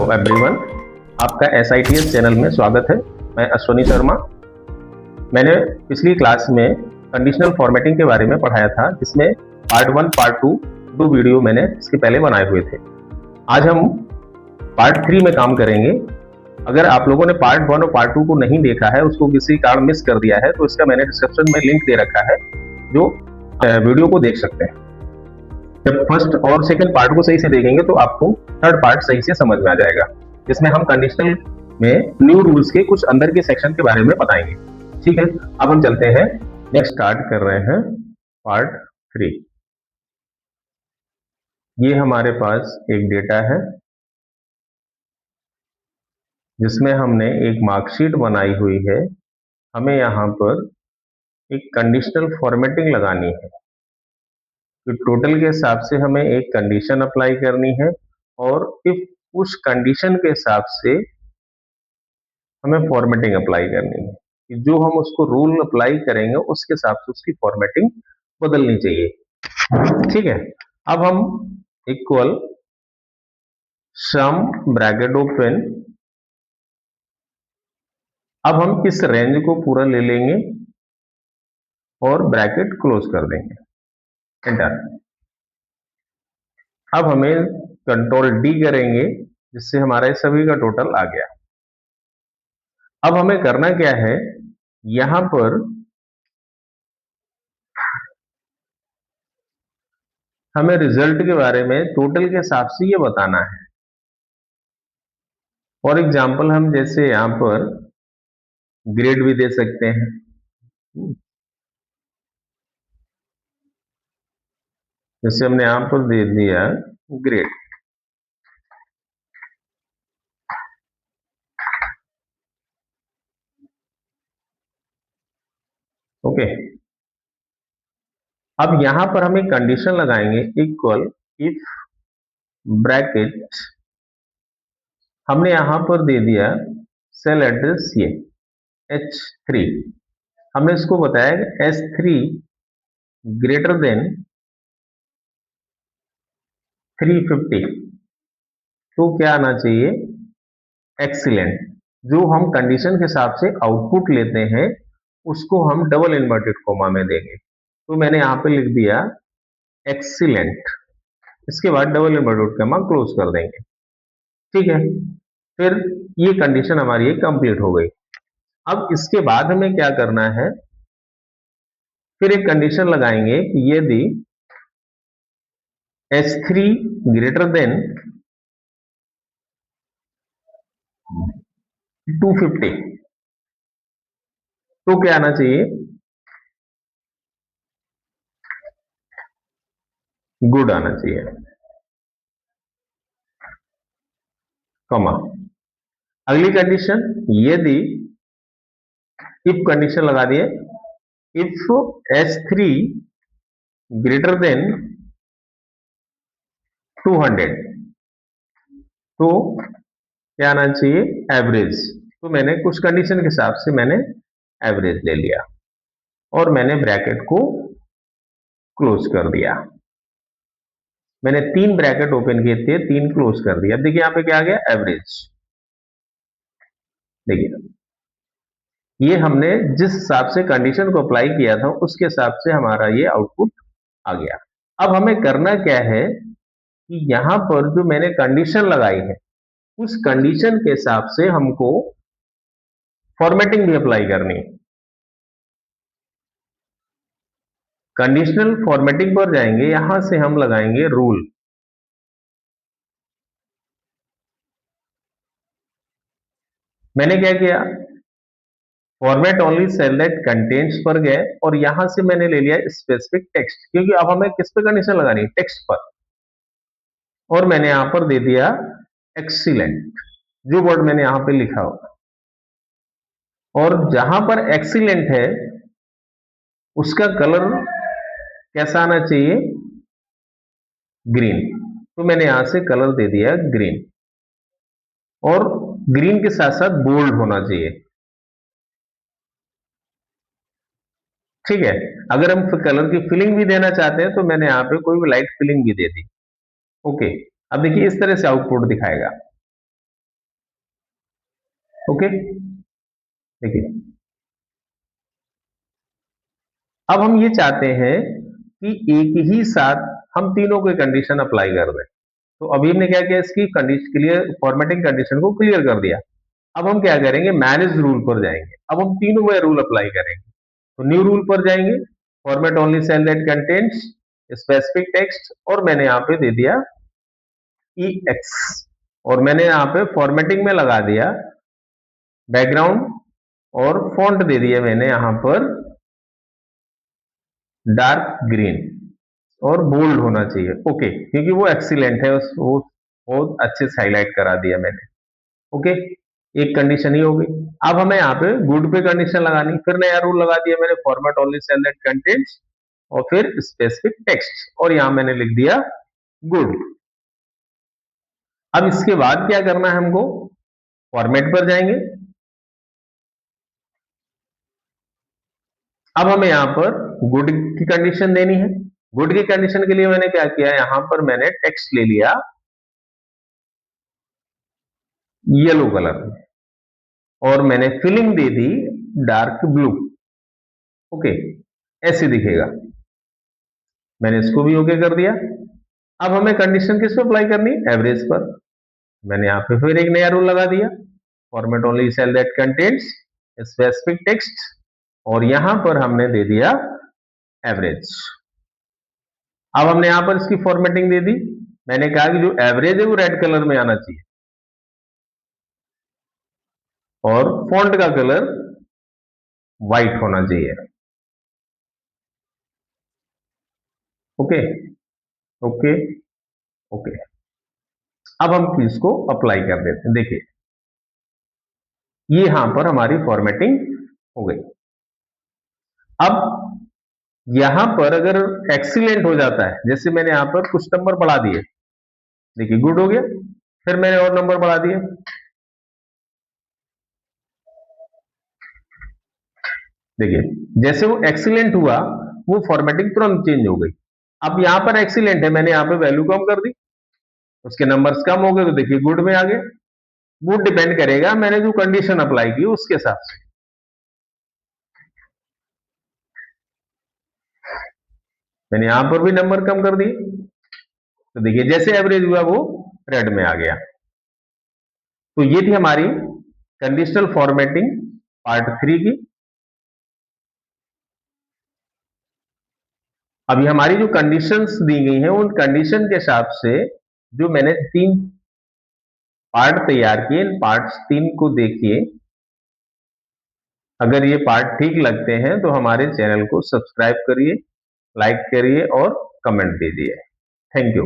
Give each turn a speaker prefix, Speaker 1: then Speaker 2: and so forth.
Speaker 1: Everyone, आपका SITS channel में स्वागत है। मैं अश्वनी शर्मा। मैंने पिछली क्लास में कंडीशनल फॉर्मेटिंग के बारे में पढ़ाया था, जिसमें पार्ट 1, पार्ट 2 दो वीडियो मैंने इसके पहले बनाए हुए थे। आज हम पार्ट 3 में काम करेंगे। अगर आप लोगों ने पार्ट 1 और पार्ट 2 को नहीं देखा है, उसको किसी कारण मिस कर दिया है, तो इसका मैंने डिस्क्रिप्शन में लिंक दे रखा है, जो वीडियो को देख सकते हैं। जब फर्स्ट और सेकंड पार्ट को सही से देखेंगे तो आपको थर्ड पार्ट सही से समझ में आ जाएगा, जिसमें हम कंडीशनल में न्यू रूल्स के कुछ अंदर के सेक्शन के बारे में बताएंगे। ठीक है, अब हम चलते हैं, नेक्स्ट स्टार्ट कर रहे हैं पार्ट 3। ये हमारे पास एक डेटा है, जिसमें हमने एक मार्कशीट बनाई हुई है। हमें यहाँ पर एक कंडीशनल फॉर्मेटिंग लगानी है, तो टोटल के हिसाब से हमें एक कंडीशन अप्लाई करनी है, और इफ उस कंडीशन के हिसाब से हमें फॉर्मेटिंग अप्लाई करनी है कि जो हम उसको रूल अप्लाई करेंगे उसके हिसाब से उसकी फॉर्मेटिंग बदलनी चाहिए। ठीक है, अब हम इक्वल सम ब्रैकेट ओपन, अब हम इस रेंज को पूरा ले लेंगे और ब्रैकेट क्लोज कर देंगे, एंटर। अब हमें कंट्रोल D करेंगे, जिससे हमारा सभी का टोटल आ गया। अब हमें करना क्या है, यहां पर हमें रिजल्ट के बारे में टोटल के हिसाब से ये बताना है। फॉर एग्जाम्पल हम जैसे यहां पर ग्रेड भी दे सकते हैं। जैसे हमने यहां पर दे दिया ग्रेड। ओके, अब यहां पर हम एक कंडीशन लगाएंगे, इक्वल इफ ब्रैकेट, हमने यहां पर दे दिया सेल एड्रेस ये H3, हमने इसको बताया कि S3 ग्रेटर देन 350, तो क्या आना चाहिए, एक्सीलेंट। जो हम कंडीशन के हिसाब से आउटपुट लेते हैं उसको हम डबल इन्वर्टेड कोमा में देंगे, तो मैंने यहां पे लिख दिया एक्सीलेंट, इसके बाद डबल इन्वर्टेड कोमा क्लोज कर देंगे। ठीक है, फिर ये कंडीशन हमारी कंप्लीट हो गई। अब इसके बाद हमें क्या करना है, फिर एक कंडीशन लगाएंगे कि यदि S3 ग्रेटर देन 250, तो क्या आना चाहिए, गुड आना चाहिए, कॉमा। अगली कंडीशन, यदि इफ कंडीशन लगा दिए, इफ S3 ग्रेटर देन 200, तो क्या आना चाहिए, एवरेज। तो मैंने कुछ कंडीशन के हिसाब से मैंने एवरेज ले लिया और मैंने ब्रैकेट को क्लोज कर दिया। मैंने 3 ब्रैकेट ओपन किए थे, 3 क्लोज कर दिया। देखिए यहाँ पे क्या आ गया, एवरेज। देखिए, ये हमने जिस हिसाब से कंडीशन को अप्लाई किया था उसके हिसाब से हमारा ये आउटपुट आ गया। अब हमें करना क्या है कि यहां पर जो मैंने कंडीशन लगाई है उस कंडीशन के हिसाब से हमको फॉर्मेटिंग भी अप्लाई करनी है। कंडीशनल फॉर्मेटिंग पर जाएंगे, यहां से हम लगाएंगे रूल। मैंने क्या किया, format only cell that contents पर गए और यहां से मैंने ले लिया स्पेसिफिक टेक्स्ट, क्योंकि अब हमें किस पे कंडीशन लगानी है, टेक्स्ट पर। और मैंने यहां पर दे दिया एक्सीलेंट, जो वर्ड मैंने यहां पे लिखा होगा। और जहां पर एक्सीलेंट है उसका कलर कैसा आना चाहिए, ग्रीन, तो मैंने यहां से कलर दे दिया ग्रीन, और ग्रीन के साथ साथ बोल्ड होना चाहिए। ठीक है, अगर हम कलर की फिलिंग भी देना चाहते हैं तो मैंने यहां पे कोई भी लाइट फिलिंग भी दे दी। ओके, अब देखिए इस तरह से आउटपुट दिखाएगा। ओके, देखिए अब हम ये चाहते हैं कि एक ही साथ हम तीनों को कंडीशन अप्लाई कर दें। तो अभी हमने क्या किया, इसकी कंडीशन क्लियर फॉर्मेटिंग कंडीशन को क्लियर कर दिया। अब हम क्या करेंगे, मैनेज रूल पर जाएंगे। अब हम तीनों में रूल अप्लाई करेंगे। तो न्यू रूल पर जाएंगे, format only cell that contains specific text, और मैंने यहाँ पे दे दिया EX, और मैंने यहाँ पे फॉर्मेटिंग में लगा दिया बैकग्राउंड, और फॉन्ट दे दिया मैंने यहाँ पर डार्क ग्रीन, और बोल्ड होना चाहिए। ओके, क्योंकि वो एक्सीलेंट है, वो बहुत अच्छे से हाईलाइट करा दिया मैंने। ओके, एक कंडीशन ही हो गई। अब हमें यहाँ पे गुड पे कंडीशन लगानी, फिर नया रूल लगा दिया मैंने, format only cell that contains और फिर स्पेसिफिक टेक्स्ट, और यहां मैंने लिख दिया गुड। अब इसके बाद क्या करना है हमको, फॉर्मेट पर जाएंगे। अब हमें यहां पर गुड की कंडीशन देनी है। गुड की कंडीशन के लिए मैंने क्या किया, यहां पर मैंने टेक्स्ट ले लिया येलो कलर में, और मैंने filling they the Dark blue. Okay, ऐसे दिखेगा। मैंने इसको भी ओके कर दिया। अब हमें कंडीशन किस पे अप्लाई करनी है, एवरेज पर। मैंने यहां पे फिर एक नया रूल लगा दिया, format only cell that contains specific text, और यहां पर हमने दे दिया एवरेज। अब हमने यहां पर इसकी फॉर्मेटिंग दे दी। मैंने कहा कि जो एवरेज है वो रेड कलर में आना चाहिए, और फॉन्ट का कलर व्हाइट होना चाहिए। ओके ओके ओके, अब हम इसको अप्लाई कर देते हैं। देखिए ये यहां पर हमारी फॉर्मेटिंग हो गई। अब यहां पर अगर एक्सीलेंट हो जाता है, जैसे मैंने यहां पर कुछ नंबर बढ़ा दिए, देखिए गुड हो गया, फिर मैंने और नंबर बढ़ा दिए, देखिए जैसे वो एक्सीलेंट हुआ, वो फॉर्मेटिंग तुरंत चेंज हो गई। अब यहां पर एक्सीलेंट है, मैंने यहां पे वैल्यू कम कर दी, उसके नंबर्स कम हो गए, तो देखिए गुड में आ गए। वो डिपेंड करेगा मैंने जो कंडीशन अप्लाई की उसके हिसाब से। मैंने यहां पर भी नंबर कम कर दिए, तो देखिए जैसे एवरेज हुआ वो रेड में आ गया। तो ये थी हमारी कंडीशनल फॉर्मेटिंग पार्ट 3 की। अभी हमारी जो कंडीशंस दी गई हैं, उन कंडीशन के हिसाब से जो मैंने 3 पार्ट तैयार किए, इन पार्ट्स 3 को देखिए। अगर ये पार्ट ठीक लगते हैं तो हमारे चैनल को सब्सक्राइब करिए, लाइक करिए और कमेंट दीजिए। Thank you.